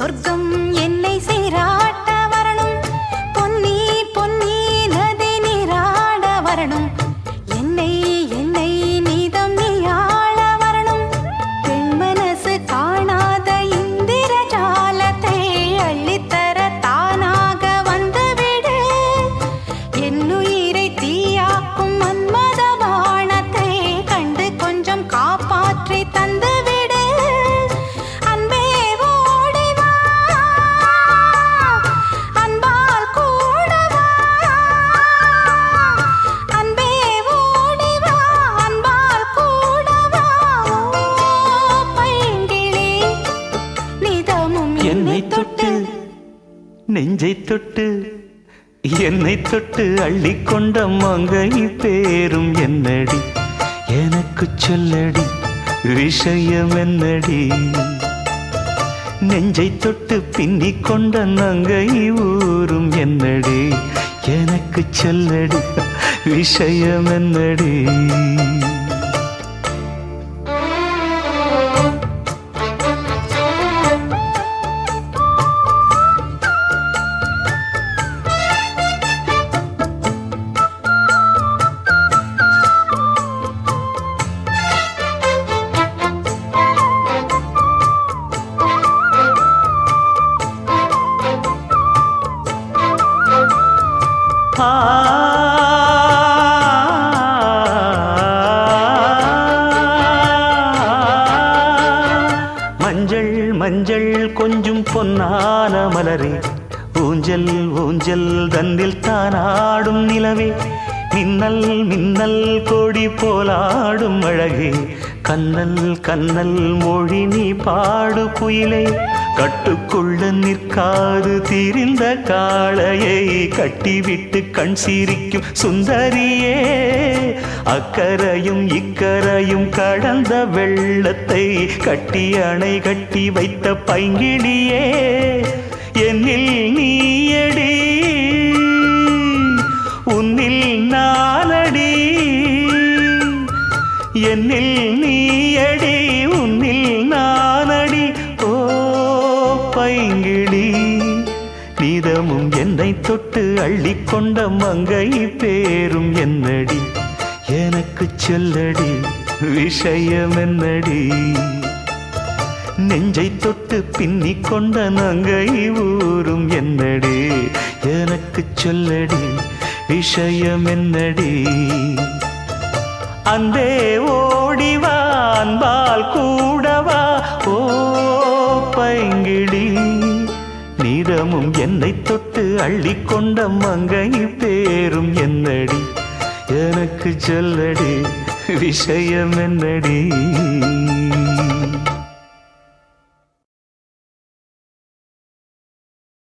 சொர்க்கம் என்னை சீராட்ட வரணும், பொன்னி பொன்னி நதி நீராட வரணும், என்னை என்னை நீதம் நீயாள வரணும். பெண் மனசு காணாத இந்திர ஜாலத்தை அள்ளித்தர தானாக வந்துவிடு. என்னுயிரை தீயாக்கும் மன்மத பாணத்தை கண்டு கொஞ்சம் காப்பாற்றி தந்துவிடு. அன்பே ஓடி வா, அன்பால் கூட வா. அன்பே ஓடி வா, அன்பால் கூட வா. ஓ பைங்கிளி, நிதமும் என்னை தொட்டு நெஞ்சை தொட்டு என்னை தொட்டு அள்ளிக்கொண்ட மங்கை பேரும் என்னடி, எனக்கு சொல்லடி விஷயம் என்னடி. நெஞ்சை தொட்டு பின்னிக் கொண்ட நங்கை ஊரும் என்னடி, எனக்கு சொல்லடி விஷயம் என்னடி. மஞ்சள் மஞ்சள் கொஞ்சம் பொன்னான மலரே, ஊஞ்சல் ஊஞ்சல் தந்தில் தானாடும் நிலவே, மின்னல் மின்னல் கொடி போலாடும் அழகே, கண்ணல் கண்ணல் மொழி நீ பாடு குயிலே. கட்டுக்குள்ள நிற்காது திரிந்த காளையை கட்டிவிட்டு கண் சிரிக்கும் சுந்தரியே, அக்கரையும் இக்கரையும் கடந்த வெள்ளத்தை கட்டி அணை கட்டி வைத்த பைங்கிளியே. என்னில் நீயடி, உன்னில் நானடி. என்னில் நீயடி, உன்னில் நானடி. ஓ பைங்கிளி, நீதமும் என்னை தொட்டு அள்ளிக்கொண்ட மங்கை பேரும் என்னடி, எனக்கு சொல்லடி விஷயம் என்னடி. நெஞ்சை தொட்டு பின்னிக் கொண்ட நங்கை ஊரும் என்னடி, எனக்கு சொல்லடி விஷயம் என்னடி. அன்பே ஓடிவா, அன்பால் கூடவா. ஓ பைங்கிளி, நீதமும் என்னை தொட்டு அள்ளிக்கொண்ட மங்கை பேரும் என்னடி, எனக்கு சொல்லடி விஷயம் என்னடி.